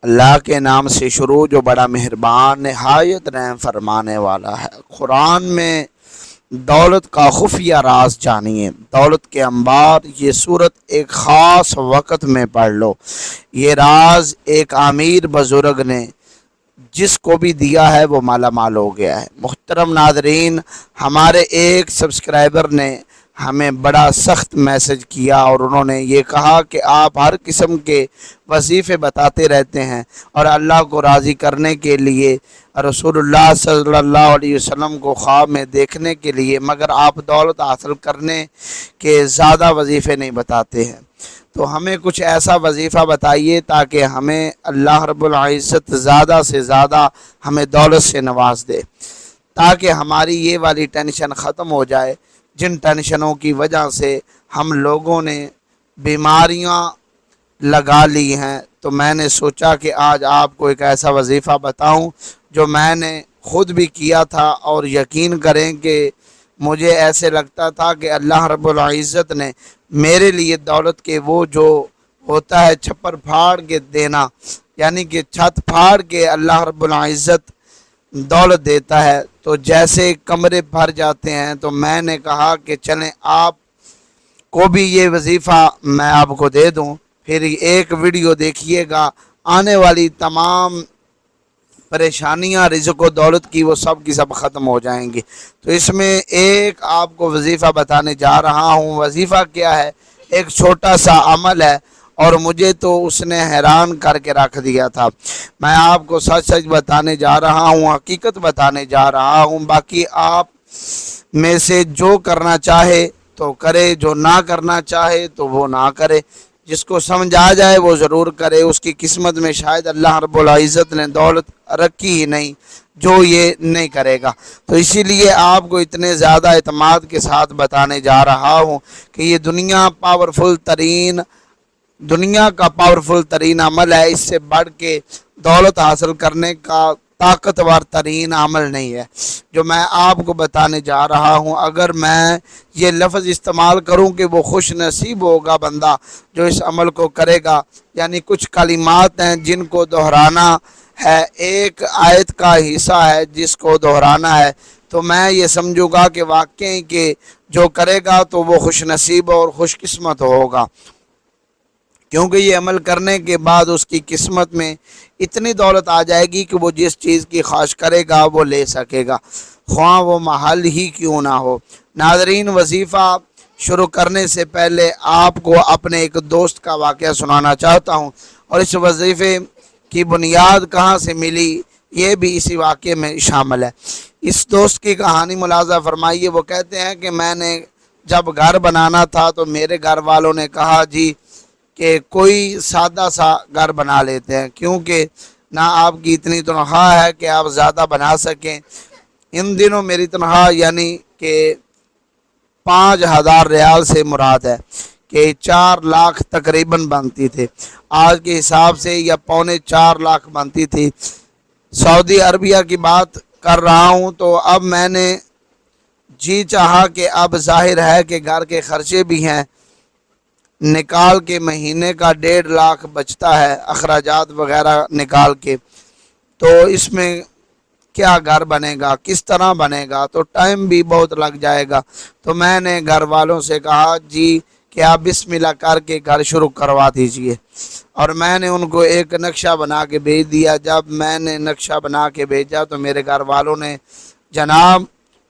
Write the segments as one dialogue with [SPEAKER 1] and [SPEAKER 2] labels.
[SPEAKER 1] اللہ کے نام سے شروع جو بڑا مہربان نہایت رحم فرمانے والا ہے۔ قرآن میں دولت کا خفیہ راز جانیے، دولت کے انبار، یہ صورت ایک خاص وقت میں پڑھ لو۔ یہ راز ایک امیر بزرگ نے جس کو بھی دیا ہے وہ مالا مال ہو گیا ہے۔ محترم ناظرین، ہمارے ایک سبسکرائبر نے ہمیں بڑا سخت میسج کیا اور انہوں نے یہ کہا کہ آپ ہر قسم کے وظیفے بتاتے رہتے ہیں اور اللہ کو راضی کرنے کے لیے، رسول اللہ صلی اللہ علیہ وسلم کو خواب میں دیکھنے کے لیے، مگر آپ دولت حاصل کرنے کے زیادہ وظیفے نہیں بتاتے ہیں۔ تو ہمیں کچھ ایسا وظیفہ بتائیے تاکہ ہمیں اللہ رب العزت زیادہ سے زیادہ ہمیں دولت سے نواز دے، تاکہ ہماری یہ والی ٹینشن ختم ہو جائے جن ٹینشنوں کی وجہ سے ہم لوگوں نے بیماریاں لگا لی ہیں۔ تو میں نے سوچا کہ آج آپ کو ایک ایسا وظیفہ بتاؤں جو میں نے خود بھی کیا تھا، اور یقین کریں کہ مجھے ایسے لگتا تھا کہ اللہ رب العزت نے میرے لیے دولت کے وہ جو ہوتا ہے چھپر پھاڑ کے دینا، یعنی کہ چھت پھاڑ کے اللہ رب العزت دولت دیتا ہے، تو جیسے کمرے بھر جاتے ہیں۔ تو میں نے کہا کہ چلیں آپ کو بھی یہ وظیفہ میں آپ کو دے دوں، پھر ایک ویڈیو دیکھیے گا، آنے والی تمام پریشانیاں رزق و دولت کی وہ سب کی سب ختم ہو جائیں گی۔ تو اس میں ایک آپ کو وظیفہ بتانے جا رہا ہوں۔ وظیفہ کیا ہے؟ ایک چھوٹا سا عمل ہے اور مجھے تو اس نے حیران کر کے رکھ دیا تھا۔ میں آپ کو سچ سچ بتانے جا رہا ہوں، حقیقت بتانے جا رہا ہوں۔ باقی آپ میں سے جو کرنا چاہے تو کرے، جو نہ کرنا چاہے تو وہ نہ کرے۔ جس کو سمجھ آ جائے وہ ضرور کرے، اس کی قسمت میں شاید اللہ رب العزت نے دولت رکھی ہی نہیں جو یہ نہیں کرے گا۔ تو اسی لیے آپ کو اتنے زیادہ اعتماد کے ساتھ بتانے جا رہا ہوں کہ یہ دنیا کا پاورفل ترین عمل ہے۔ اس سے بڑھ کے دولت حاصل کرنے کا طاقتور ترین عمل نہیں ہے جو میں آپ کو بتانے جا رہا ہوں۔ اگر میں یہ لفظ استعمال کروں کہ وہ خوش نصیب ہوگا بندہ جو اس عمل کو کرے گا، یعنی کچھ کلمات ہیں جن کو دہرانا ہے، ایک آیت کا حصہ ہے جس کو دہرانا ہے، تو میں یہ سمجھوں گا کہ واقعی کہ جو کرے گا تو وہ خوش نصیب اور خوش قسمت ہوگا، کیونکہ یہ عمل کرنے کے بعد اس کی قسمت میں اتنی دولت آ جائے گی کہ وہ جس چیز کی خواہش کرے گا وہ لے سکے گا، خواہ وہ محل ہی کیوں نہ ہو۔ ناظرین، وظیفہ شروع کرنے سے پہلے آپ کو اپنے ایک دوست کا واقعہ سنانا چاہتا ہوں، اور اس وظیفے کی بنیاد کہاں سے ملی یہ بھی اسی واقعے میں شامل ہے۔ اس دوست کی کہانی ملاحظہ فرمائیے۔ وہ کہتے ہیں کہ میں نے جب گھر بنانا تھا تو میرے گھر والوں نے کہا جی کہ کوئی سادہ سا گھر بنا لیتے ہیں، کیونکہ نہ آپ کی اتنی تنخواہ ہے کہ آپ زیادہ بنا سکیں۔ ان دنوں میری تنخواہ یعنی کہ 5,000 ریال سے مراد ہے کہ 4 لاکھ تقریباً بنتی تھی، آج کے حساب سے یا 3.25 لاکھ بنتی تھی۔ سعودی عربیہ کی بات کر رہا ہوں۔ تو اب میں نے جی چاہا کہ اب ظاہر ہے کہ گھر کے خرچے بھی ہیں، نکال کے مہینے کا 1.5 لاکھ بچتا ہے اخراجات وغیرہ نکال کے، تو اس میں کیا گھر بنے گا، کس طرح بنے گا، تو ٹائم بھی بہت لگ جائے گا۔ تو میں نے گھر والوں سے کہا جی کہ آپ بسم اللہ کر کے گھر شروع کروا دیجئے، اور میں نے ان کو ایک نقشہ بنا کے بھیج دیا۔ جب میں نے نقشہ بنا کے بھیجا تو میرے گھر والوں نے جناب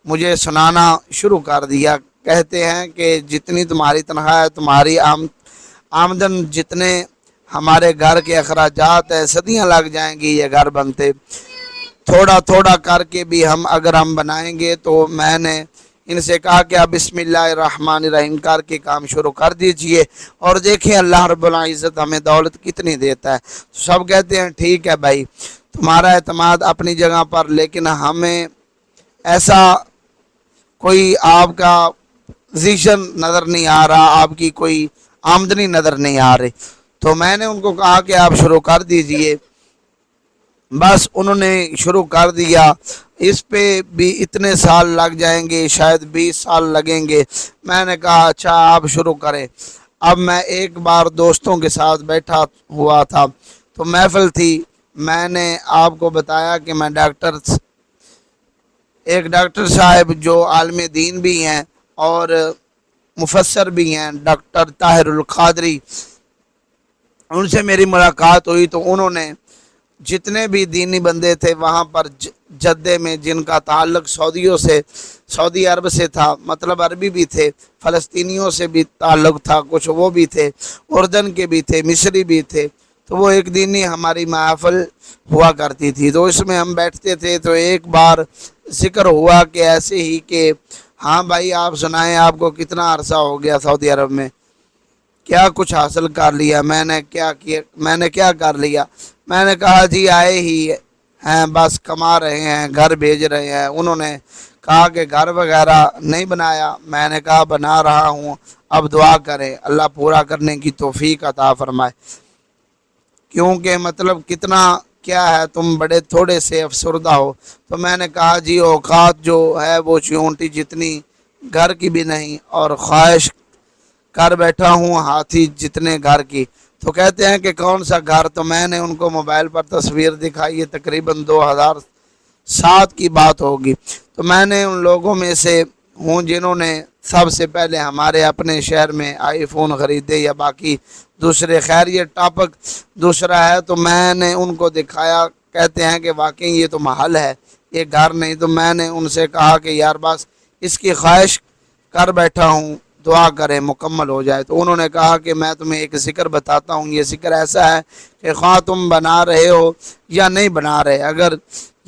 [SPEAKER 1] مجھے سنانا شروع کر دیا۔ کہتے ہیں کہ جتنی تمہاری تنخواہ ہے، تمہاری آمدن جتنے ہمارے گھر کے اخراجات ہیں، صدیاں لگ جائیں گی یہ گھر بنتے، تھوڑا تھوڑا کر کے بھی اگر ہم بنائیں گے۔ تو میں نے ان سے کہا کہ آپ بسم اللہ الرحمن الرحیم کر کے کام شروع کر دیجئے اور دیکھیں اللہ رب العزت ہمیں دولت کتنی دیتا ہے۔ تو سب کہتے ہیں ٹھیک ہے بھائی، تمہارا اعتماد اپنی جگہ پر، لیکن ہمیں ایسا کوئی آپ کا پوزیشن نظر نہیں آ رہا، آپ کی کوئی آمدنی نظر نہیں آ رہی۔ تو میں نے ان کو کہا کہ آپ شروع کر دیجئے۔ بس انہوں نے شروع کر دیا۔ اس پہ بھی اتنے سال لگ جائیں گے، شاید 20 سال لگیں گے۔ میں نے کہا اچھا آپ شروع کریں۔ اب میں ایک بار دوستوں کے ساتھ بیٹھا ہوا تھا تو محفل تھی، میں نے آپ کو بتایا کہ میں ایک ڈاکٹر صاحب جو عالم دین بھی ہیں اور مفسر بھی ہیں، ڈاکٹر طاہر القادری، ان سے میری ملاقات ہوئی تو انہوں نے جتنے بھی دینی بندے تھے وہاں پر جدے میں، جن کا تعلق سعودی عرب سے تھا، مطلب عربی بھی تھے، فلسطینیوں سے بھی تعلق تھا، کچھ وہ بھی تھے، اردن کے بھی تھے، مصری بھی تھے، تو وہ ایک دینی ہماری محفل ہوا کرتی تھی، تو اس میں ہم بیٹھتے تھے۔ تو ایک بار ذکر ہوا کہ ایسے ہی کہ ہاں بھائی آپ سنائیں، آپ کو کتنا عرصہ ہو گیا سعودی عرب میں، کیا کچھ حاصل کر لیا؟ میں نے کیا کر لیا؟ میں نے کہا جی آئے ہی ہیں، بس کما رہے ہیں، گھر بھیج رہے ہیں۔ انہوں نے کہا کہ گھر وغیرہ نہیں بنایا؟ میں نے کہا بنا رہا ہوں، اب دعا کریں اللہ پورا کرنے کی توفیق عطا فرمائے، کیونکہ مطلب کتنا کیا ہے، تم بڑے تھوڑے سے افسردہ ہو۔ تو میں نے کہا جی اوقات جو ہے وہ چیونٹی جتنی گھر کی بھی نہیں، اور خواہش کر بیٹھا ہوں ہاتھی جتنے گھر کی۔ تو کہتے ہیں کہ کون سا گھر؟ تو میں نے ان کو موبائل پر تصویر دکھائی ہے، تقریباً 2007 کی بات ہوگی۔ تو میں نے ان لوگوں میں سے ہوں جنہوں نے سب سے پہلے ہمارے اپنے شہر میں آئی فون خریدے یا باقی دوسرے، خیر یہ ٹاپک دوسرا ہے۔ تو میں نے ان کو دکھایا، کہتے ہیں کہ واقعی یہ تو محل ہے، یہ گھر نہیں۔ تو میں نے ان سے کہا کہ یار بس اس کی خواہش کر بیٹھا ہوں، دعا کریں مکمل ہو جائے۔ تو انہوں نے کہا کہ میں تمہیں ایک ذکر بتاتا ہوں، یہ ذکر ایسا ہے کہ خواہ تم بنا رہے ہو یا نہیں بنا رہے، اگر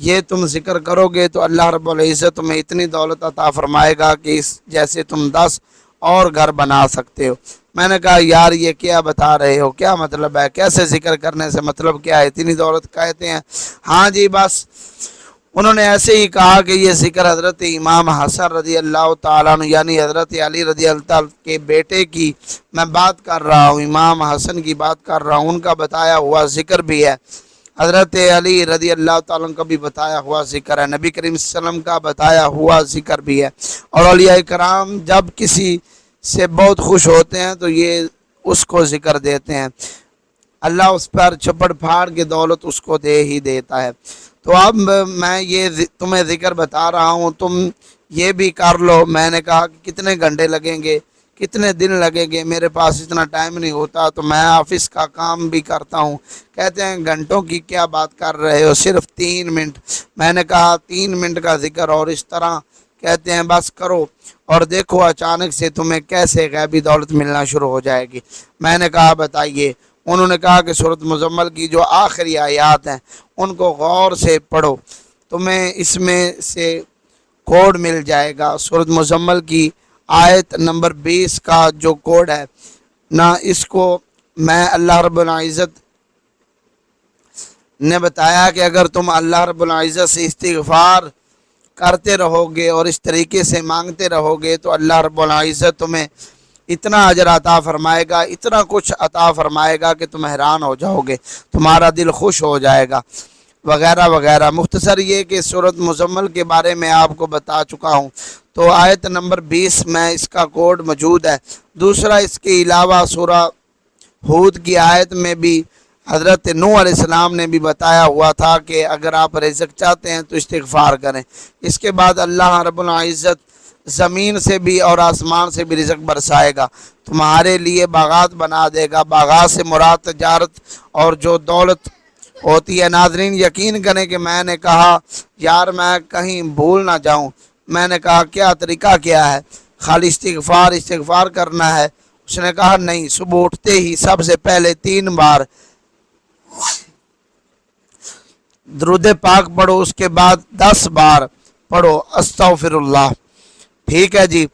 [SPEAKER 1] یہ تم ذکر کرو گے تو اللہ رب العزت تمہیں اتنی دولت عطا فرمائے گا کہ اس جیسے تم 10 اور گھر بنا سکتے ہو۔ میں نے کہا یار یہ کیا بتا رہے ہو، کیا مطلب ہے، کیسے ذکر کرنے سے مطلب کیا ہے، اتنی دولت کہتے ہیں؟ ہاں جی بس انہوں نے ایسے ہی کہا کہ یہ ذکر حضرت امام حسن رضی اللہ تعالیٰ عنہ یعنی حضرت علی رضی اللہ تعالیٰ کے بیٹے کی میں بات کر رہا ہوں، امام حسن کی بات کر رہا ہوں، ان کا بتایا ہوا ذکر بھی ہے، حضرت علی رضی اللہ تعالیٰ عنہ کا بھی بتایا ہوا ذکر ہے، نبی کریم صلی اللہ علیہ وسلم کا بتایا ہوا ذکر بھی ہے۔ اور اولیاء کرام جب کسی سے بہت خوش ہوتے ہیں تو یہ اس کو ذکر دیتے ہیں، اللہ اس پر چپڑ پھاڑ کے دولت اس کو دے ہی دیتا ہے۔ تو اب میں یہ تمہیں ذکر بتا رہا ہوں، تم یہ بھی کر لو۔ میں نے کہا کہ کتنے گھنٹے لگیں گے، کتنے دن لگیں گے، میرے پاس اتنا ٹائم نہیں ہوتا، تو میں آفس کا کام بھی کرتا ہوں۔ کہتے ہیں گھنٹوں کی کیا بات کر رہے ہو، صرف 3 منٹ۔ میں نے کہا 3 منٹ کا ذکر اور اس طرح؟ کہتے ہیں بس کرو اور دیکھو اچانک سے تمہیں کیسے غیبی دولت ملنا شروع ہو جائے گی۔ میں نے کہا بتائیے؟ انہوں نے کہا کہ سورۃ مزمل کی جو آخری آیات ہیں ان کو غور سے پڑھو، تمہیں اس میں سے کوڈ مل جائے گا۔ سورۃ مزمل کی آیت نمبر 20 کا جو کوڈ ہے نہ، اس کو میں اللہ رب العزت نے بتایا کہ اگر تم اللہ رب العزت سے استغفار کرتے رہو گے اور اس طریقے سے مانگتے رہو گے تو اللہ رب العزت تمہیں اتنا اجر عطا فرمائے گا، اتنا کچھ عطا فرمائے گا کہ تم حیران ہو جاؤ گے، تمہارا دل خوش ہو جائے گا، وغیرہ وغیرہ۔ مختصر یہ کہ سورۃ مزمل کے بارے میں آپ کو بتا چکا ہوں۔ تو آیت نمبر 20 میں اس کا کوڈ موجود ہے۔ دوسرا اس کے علاوہ سورہ ہود کی آیت میں بھی حضرت نوح علیہ السلام نے بھی بتایا ہوا تھا کہ اگر آپ رزق چاہتے ہیں تو استغفار کریں۔ اس کے بعد اللہ رب العزت زمین سے بھی اور آسمان سے بھی رزق برسائے گا، تمہارے لیے باغات بنا دے گا۔ باغات سے مراد تجارت اور جو دولت ہوتی ہے۔ ناظرین یقین کریں کہ میں نے کہا یار میں کہیں بھول نہ جاؤں، میں نے کہا کیا طریقہ کیا ہے؟ خالی استغفار کرنا ہے؟ اس نے کہا نہیں، صبح اٹھتے ہی سب سے پہلے 3 بار درود پاک پڑھو، اس کے بعد 10 بار پڑھو استغفر اللہ، ٹھیک ہے جی۔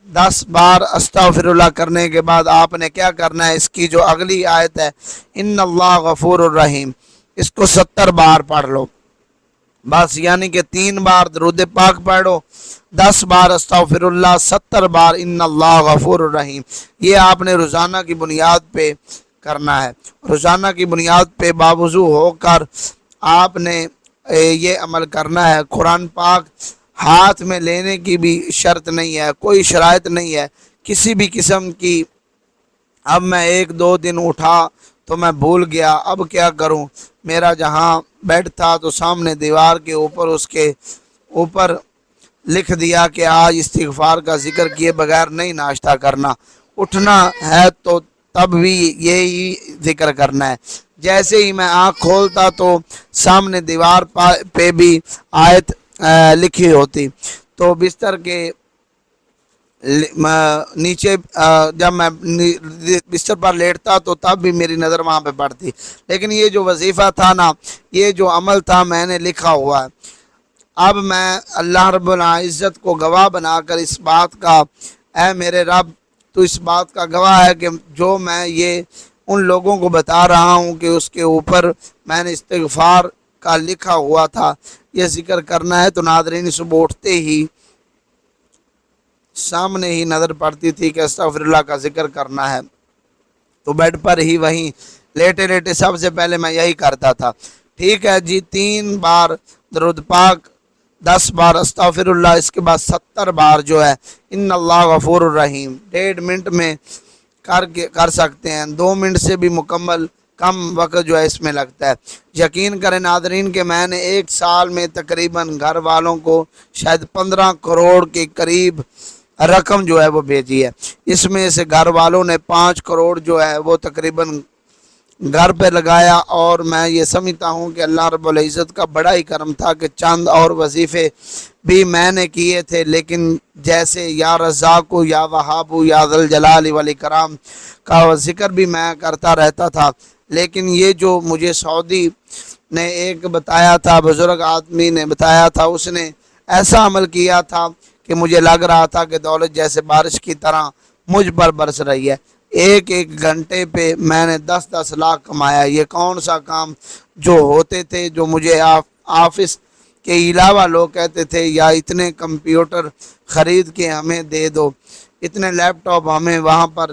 [SPEAKER 1] 10 بار استغفر اللہ کرنے کے بعد آپ نے کیا کرنا ہے؟ اس کی جو اگلی آیت ہے ان اللہ غفور الرحیم، اس کو 70 بار پڑھ لو بس، یعنی کہ 3 بار درود پاک پڑھو، 10 بار استغفر اللہ، 70 بار ان اللہ غفور الرحیم۔ یہ آپ نے روزانہ کی بنیاد پہ کرنا ہے، روزانہ کی بنیاد پہ باوضو ہو کر آپ نے یہ عمل کرنا ہے۔ قرآن پاک ہاتھ میں لینے کی بھی شرط نہیں ہے، کوئی شرائط نہیں ہے کسی بھی قسم کی۔ اب میں 1-2 دن اٹھا تو میں بھول گیا، اب کیا کروں؟ میرا جہاں بیڈ تھا تو سامنے دیوار کے اوپر اس کے اوپر لکھ دیا کہ آج استغفار کا ذکر کیے بغیر نہیں ناشتہ کرنا، اٹھنا ہے تو تب بھی یہی ذکر کرنا ہے۔ جیسے ہی میں آنکھ کھولتا تو سامنے دیوار پہ بھی آیت لکھی ہوتی۔ تو بستر کے نیچے جب میں بستر پر لیٹتا تو تب بھی میری نظر وہاں پہ پڑتی۔ لیکن یہ جو وظیفہ تھا نا، یہ جو عمل تھا میں نے لکھا ہوا ہے۔ اب میں اللہ رب العزت کو گواہ بنا کر اس بات کا، اے میرے رب تو اس بات کا گواہ ہے کہ جو میں یہ ان لوگوں کو بتا رہا ہوں کہ اس کے اوپر میں نے استغفار کا لکھا ہوا تھا، یہ ذکر کرنا ہے، تو ناظرین صبح اٹھتے ہی سامنے ہی نظر پڑتی تھی کہ استغفر اللہ کا ذکر کرنا ہے، تو بیڈ پر ہی وہیں لیٹے لیٹے سب سے پہلے میں یہی کرتا تھا۔ ٹھیک ہے جی، 3 بار درود پاک، 10 بار استغفر اللہ، اس کے بعد 70 بار جو ہے ان اللہ غفور الرحیم 1.5 منٹ میں کر سکتے ہیں، 2 منٹ سے بھی مکمل کم وقت جو ہے اس میں لگتا ہے۔ یقین کریں ناظرین کہ میں نے 1 سال میں تقریباً گھر والوں کو شاید 15 کروڑ کے قریب رقم جو ہے وہ بھیجی ہے۔ اس میں سے گھر والوں نے 5 کروڑ جو ہے وہ تقریباً گھر پہ لگایا، اور میں یہ سمجھتا ہوں کہ اللہ رب العزت کا بڑا ہی کرم تھا کہ چند اور وظیفے بھی میں نے کیے تھے، لیکن جیسے یا رزاق یا وہاب یا ذوالجلال والاکرام کا ذکر بھی میں کرتا رہتا تھا۔ لیکن یہ جو مجھے سعودی نے ایک بتایا تھا، بزرگ آدمی نے بتایا تھا، اس نے ایسا عمل کیا تھا کہ مجھے لگ رہا تھا کہ دولت جیسے بارش کی طرح مجھ پر برس رہی ہے۔ 1 گھنٹے پہ میں نے 10 لاکھ کمایا۔ یہ کون سا کام جو ہوتے تھے، جو مجھے آفس کے علاوہ لوگ کہتے تھے یا اتنے کمپیوٹر خرید کے ہمیں دے دو، اتنے لیپ ٹاپ ہمیں وہاں پر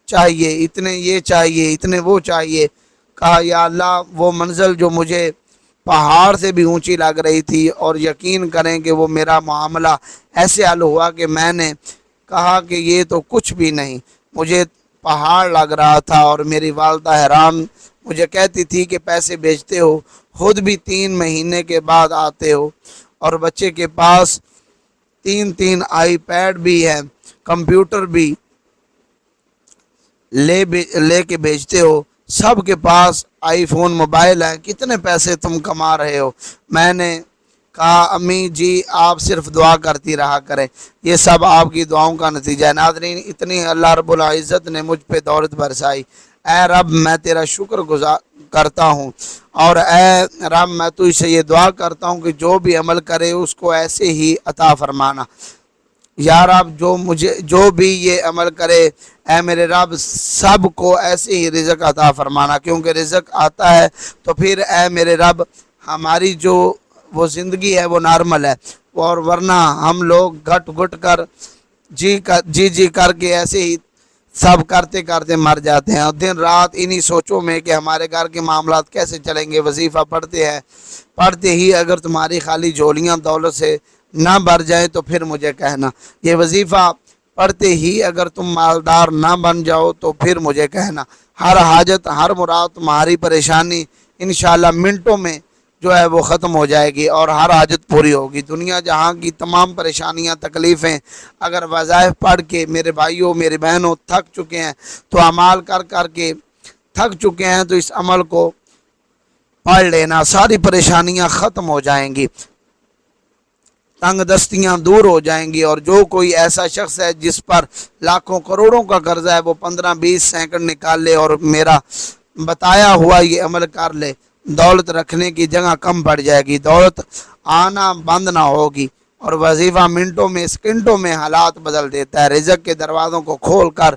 [SPEAKER 1] چاہیے، اتنے یہ چاہیے، اتنے وہ چاہیے۔ کہا یا اللہ وہ منزل جو مجھے پہاڑ سے بھی اونچی لگ رہی تھی، اور یقین کریں کہ وہ میرا معاملہ ایسے حل ہوا کہ میں نے کہا کہ یہ تو کچھ بھی نہیں، مجھے پہاڑ لگ رہا تھا۔ اور میری والدہ حیران مجھے کہتی تھی کہ پیسے بھیجتے ہو، خود بھی 3 مہینے کے بعد آتے ہو، اور بچے کے پاس 3 آئی پیڈ بھی ہے، کمپیوٹر بھی لے کے بھیجتے ہو، سب کے پاس آئی فون موبائل ہے، کتنے پیسے تم کما رہے ہو؟ میں نے کہا امی جی آپ صرف دعا کرتی رہا کریں، یہ سب آپ کی دعاؤں کا نتیجہ ہے۔ ناظرین اتنی اللہ رب العزت نے مجھ پہ دولت برسائی، اے رب میں تیرا شکر گزار کرتا ہوں، اور اے رب میں تو اسے یہ دعا کرتا ہوں کہ جو بھی عمل کرے اس کو ایسے ہی عطا فرمانا۔ یا رب جو بھی یہ عمل کرے، اے میرے رب سب کو ایسے ہی رزق عطا فرمانا، کیونکہ رزق آتا ہے تو پھر اے میرے رب ہماری جو وہ زندگی ہے وہ نارمل ہے، اور ورنہ ہم لوگ گھٹ گھٹ کر جی کر کے ایسے ہی سب کرتے کرتے مر جاتے ہیں، اور دن رات انہی سوچوں میں کہ ہمارے گھر کے معاملات کیسے چلیں گے۔ وظیفہ پڑھتے ہی اگر تمہاری خالی جھولیاں دولت سے نہ بھر جائیں تو پھر مجھے کہنا، یہ وظیفہ پڑھتے ہی اگر تم مالدار نہ بن جاؤ تو پھر مجھے کہنا، ہر حاجت ہر مراد تمہاری پریشانی انشاءاللہ منٹوں میں جو ہے وہ ختم ہو جائے گی، اور ہر حاجت پوری ہوگی۔ دنیا جہاں کی تمام پریشانیاں تکلیفیں اگر وظائف پڑھ کے میرے بھائیوں میری بہنوں تھک چکے ہیں، تو اعمال کر کے تھک چکے ہیں، تو اس عمل کو پڑھ لینا، ساری پریشانیاں ختم ہو جائیں گی، تنگ دستیاں دور ہو جائیں گی۔ اور جو کوئی ایسا شخص ہے جس پر لاکھوں کروڑوں کا قرضہ ہے، وہ 15-20 سیکنڈ نکال لے اور میرا بتایا ہوا یہ عمل کر لے، دولت رکھنے کی جگہ کم پڑ جائے گی، دولت آنا بند نہ ہوگی، اور وظیفہ منٹوں میں سیکنڈوں میں حالات بدل دیتا ہے۔ رزق کے دروازوں کو کھول کر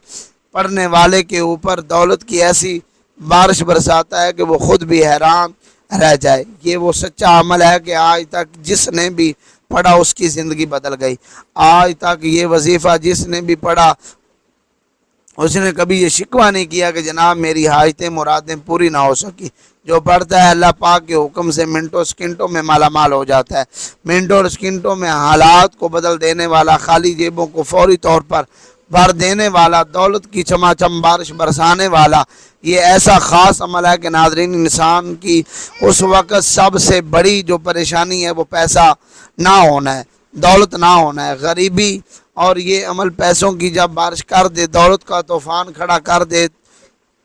[SPEAKER 1] پڑھنے والے کے اوپر دولت کی ایسی بارش برساتا ہے کہ وہ خود بھی حیران رہ جائے۔ یہ وہ سچا عمل ہے کہ آج تک جس نے بھی پڑھا اس کی زندگی بدل گئی۔ آج تک یہ وظیفہ جس نے بھی پڑھا اس نے کبھی یہ شکوہ نہیں کیا کہ جناب میری حاجتیں مرادیں پوری نہ ہو سکی۔ جو پڑھتا ہے اللہ پاک کے حکم سے منٹوں سکنٹوں میں مالا مال ہو جاتا ہے، منٹوں اور سکنٹوں میں حالات کو بدل دینے والا، خالی جیبوں کو فوری طور پر بھر دینے والا، دولت کی چماچم بارش برسانے والا یہ ایسا خاص عمل ہے کہ ناظرین انسان کی اس وقت سب سے بڑی جو پریشانی ہے وہ پیسہ نہ ہونا ہے، دولت نہ ہونا ہے، غریبی، اور یہ عمل پیسوں کی جب بارش کر دے، دولت کا طوفان کھڑا کر دے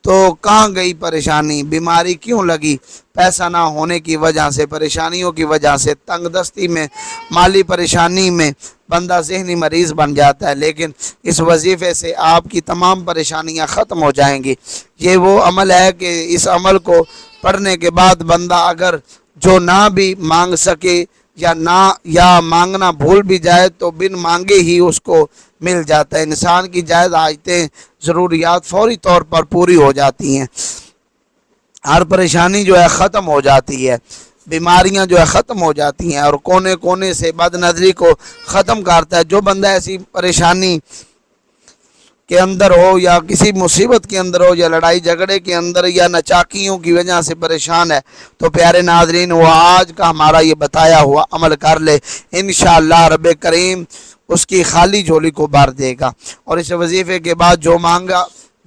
[SPEAKER 1] تو کہاں گئی پریشانی؟ بیماری کیوں لگی؟ پیسہ نہ ہونے کی وجہ سے، پریشانیوں کی وجہ سے، تنگ دستی میں، مالی پریشانی میں بندہ ذہنی مریض بن جاتا ہے۔ لیکن اس وظیفے سے آپ کی تمام پریشانیاں ختم ہو جائیں گی۔ یہ وہ عمل ہے کہ اس عمل کو پڑھنے کے بعد بندہ اگر جو نہ بھی مانگ سکے یا مانگنا بھول بھی جائے تو بن مانگے ہی اس کو مل جاتا ہے۔ انسان کی جائز حاجتیں، ضروریات فوری طور پر پوری ہو جاتی ہیں، ہر پریشانی جو ہے ختم ہو جاتی ہے، بیماریاں جو ہے ختم ہو جاتی ہیں، اور کونے کونے سے بد نظری کو ختم کرتا ہے۔ جو بندہ ایسی پریشانی کے اندر ہو یا کسی مصیبت کے اندر ہو یا لڑائی جھگڑے کے اندر یا نچاکیوں کی وجہ سے پریشان ہے تو پیارے ناظرین وہ آج کا ہمارا یہ بتایا ہوا عمل کر لے، انشاءاللہ رب کریم اس کی خالی جھولی کو بھر دے گا۔ اور اس وظیفے کے بعد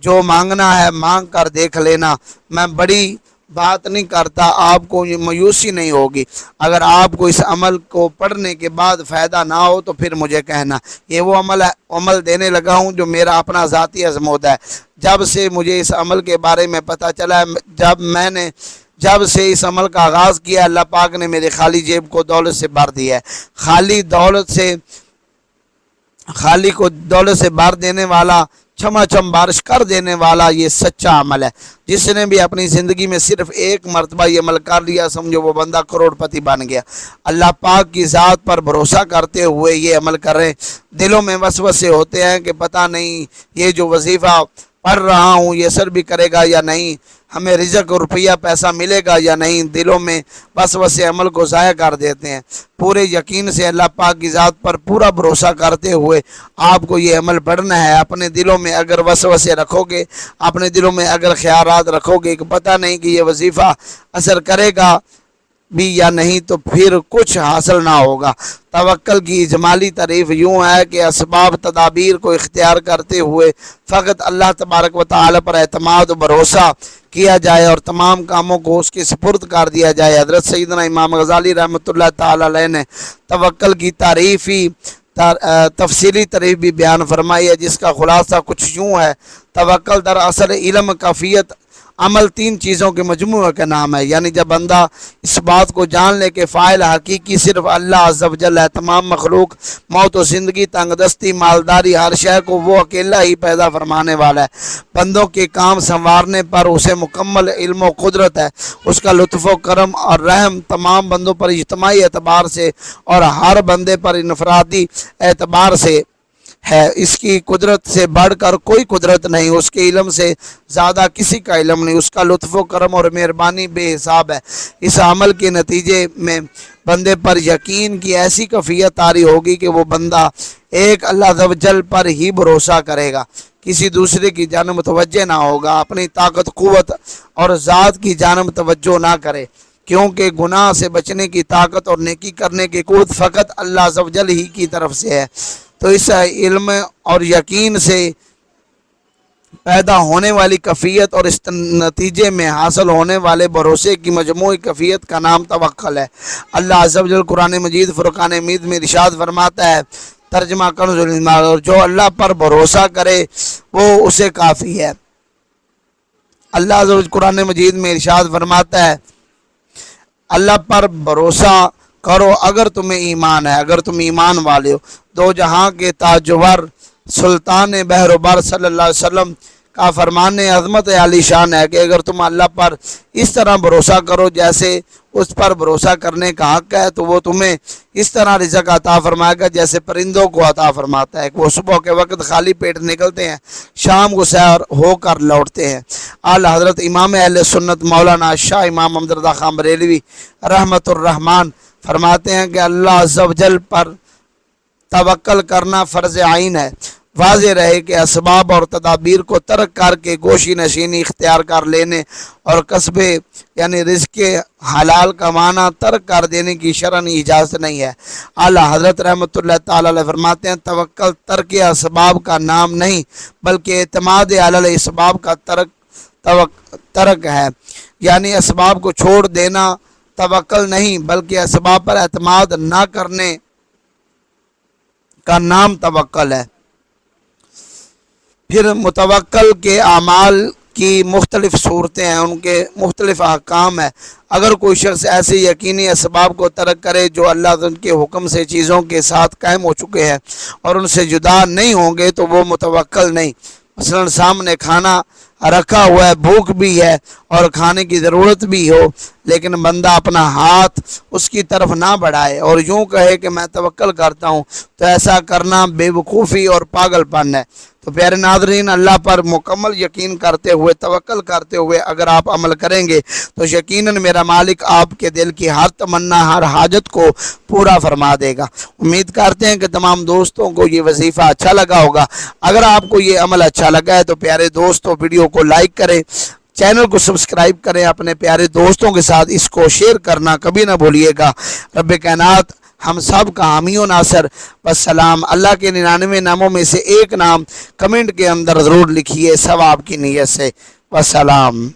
[SPEAKER 1] جو مانگنا ہے مانگ کر دیکھ لینا۔ میں بڑی بات نہیں کرتا، آپ کو مایوسی نہیں ہوگی۔ اگر آپ کو اس عمل کو پڑھنے کے بعد فائدہ نہ ہو تو پھر مجھے کہنا۔ یہ وہ عمل دینے لگا ہوں جو میرا اپنا ذاتی عزمود ہے۔ جب سے مجھے اس عمل کے بارے میں پتہ چلا ہے، جب سے اس عمل کا آغاز کیا، اللہ پاک نے میرے خالی جیب کو دولت سے بھر دیا ہے۔ خالی کو دولت سے بھر دینے والا، چھما چھم بارش کر دینے والا یہ سچا عمل ہے۔ جس نے بھی اپنی زندگی میں صرف ایک مرتبہ یہ عمل کر لیا، سمجھو وہ بندہ کروڑ پتی بن گیا۔ اللہ پاک کی ذات پر بھروسہ کرتے ہوئے یہ عمل کر رہے ہیں۔ دلوں میں وسوسے ہوتے ہیں کہ پتہ نہیں یہ جو وظیفہ پڑھ رہا ہوں یہ اثر بھی کرے گا یا نہیں، ہمیں رزق اور روپیہ پیسہ ملے گا یا نہیں، دلوں میں وسوسے عمل کو ضائع کر دیتے ہیں۔ پورے یقین سے اللہ پاک کی ذات پر پورا بھروسہ کرتے ہوئے آپ کو یہ عمل پڑھنا ہے۔ اپنے دلوں میں اگر وسوسے رکھو گے، اپنے دلوں میں اگر خیالات رکھو گے کہ پتہ نہیں کہ یہ وظیفہ اثر کرے گا بھی یا نہیں تو پھر کچھ حاصل نہ ہوگا۔ توکل کی اجمالی تعریف یوں ہے کہ اسباب تدابیر کو اختیار کرتے ہوئے فقط اللہ تبارک و تعالی پر اعتماد و بھروسہ کیا جائے اور تمام کاموں کو اس کے سپرد کر دیا جائے۔ حضرت سیدنا امام غزالی رحمۃ اللہ تعالی علیہ نے توکل کی تفصیلی تعریف بھی بیان فرمائی ہے، جس کا خلاصہ کچھ یوں ہے۔ توکل دراصل علم، کیفیت، عمل، تین چیزوں کے مجموعے کا نام ہے۔ یعنی جب بندہ اس بات کو جان لے کہ فاعل حقیقی صرف اللہ عز و جل ہے، تمام مخلوق، موت و زندگی، تنگ دستی، مالداری، ہر شے کو وہ اکیلا ہی پیدا فرمانے والا ہے، بندوں کے کام سنوارنے پر اسے مکمل علم و قدرت ہے، اس کا لطف و کرم اور رحم تمام بندوں پر اجتماعی اعتبار سے اور ہر بندے پر انفرادی اعتبار سے ہے۔ اس کی قدرت سے بڑھ کر کوئی قدرت نہیں، اس کے علم سے زیادہ کسی کا علم نہیں، اس کا لطف و کرم اور مہربانی بے حساب ہے۔ اس عمل کے نتیجے میں بندے پر یقین کی ایسی کیفیت طاری ہوگی کہ وہ بندہ ایک اللہ عز و جل پر ہی بھروسہ کرے گا، کسی دوسرے کی جانب متوجہ نہ ہوگا، اپنی طاقت، قوت اور ذات کی جانب توجہ نہ کرے، کیونکہ گناہ سے بچنے کی طاقت اور نیکی کرنے کی قوت فقط اللہ عز و جل ہی کی طرف سے ہے۔ تو اس علم اور یقین سے پیدا ہونے والی کیفیت اور اس نتیجے میں حاصل ہونے والے بھروسے کی مجموعی کیفیت کا نام توکل ہے۔ اللہ عز و جل قرآن مجید فرقان حمید میں ارشاد فرماتا ہے، ترجمہ کنز الایمان، اور جو اللہ پر بھروسہ کرے وہ اسے کافی ہے۔ اللہ عز و جل قرآن مجید میں ارشاد فرماتا ہے، اللہ پر بھروسہ کرو اگر تمہیں ایمان ہے، اگر تم ایمان والے ہو۔ دو جہاں کے تاجور سلطان بحر و بر صلی اللہ علیہ وسلم کا فرمان عظمت عالی شان ہے کہ اگر تم اللہ پر اس طرح بھروسہ کرو جیسے اس پر بھروسہ کرنے کا حق ہے تو وہ تمہیں اس طرح رزق عطا فرمائے گا جیسے پرندوں کو عطا فرماتا ہے کہ وہ صبح کے وقت خالی پیٹ نکلتے ہیں، شام کو سیر ہو کر لوٹتے ہیں۔ اعلی حضرت امام اہل سنت مولانا شاہ امام محمد رضا خان بریلوی رحمت الرحمن فرماتے ہیں کہ اللہ عز و جل پر توکل کرنا فرض عین ہے۔ واضح رہے کہ اسباب اور تدابیر کو ترک کر کے گوشی نشینی اختیار کر لینے اور قصب یعنی رزق حلال کمانا ترک کر دینے کی شرعی اجازت نہیں ہے۔ اعلی حضرت رحمۃ اللہ تعالی علیہ فرماتے ہیں، توکل ترک اسباب کا نام نہیں بلکہ اعتماد علی الاسباب کا ترک ہے، یعنی اسباب کو چھوڑ دینا توکل نہیں بلکہ اسباب پر اعتماد نہ کرنے کا نام توکل ہے۔ پھر متوکل کے اعمال کی مختلف صورتیں ہیں، ان کے مختلف احکام ہیں۔ اگر کوئی شخص ایسے یقینی اسباب کو ترک کرے جو اللہ کے حکم سے چیزوں کے ساتھ قائم ہو چکے ہیں اور ان سے جدا نہیں ہوں گے تو وہ متوکل نہیں۔ مثلا سامنے کھانا رکھا ہوا ہے، بھوک بھی ہے اور کھانے کی ضرورت بھی ہو، لیکن بندہ اپنا ہاتھ اس کی طرف نہ بڑھائے اور یوں کہے کہ میں توکل کرتا ہوں، تو ایسا کرنا بے وقوفی اور پاگل پن ہے۔ تو پیارے ناظرین، اللہ پر مکمل یقین کرتے ہوئے، توکل کرتے ہوئے اگر آپ عمل کریں گے تو یقیناً میرا مالک آپ کے دل کی ہر تمنا، ہر حاجت کو پورا فرما دے گا۔ امید کرتے ہیں کہ تمام دوستوں کو یہ وظیفہ اچھا لگا ہوگا۔ اگر آپ کو یہ عمل اچھا لگا ہے تو پیارے دوستوں ویڈیو کو لائک کریں، چینل کو سبسکرائب کریں، اپنے پیارے دوستوں کے ساتھ اس کو شیئر کرنا کبھی نہ بھولیے گا۔ رب کائنات ہم سب کا حامی و ناصر والسلام۔ اللہ کے 99 ناموں میں سے ایک نام کمنٹ کے اندر ضرور لکھیے ثواب کی نیت سے۔ والسلام۔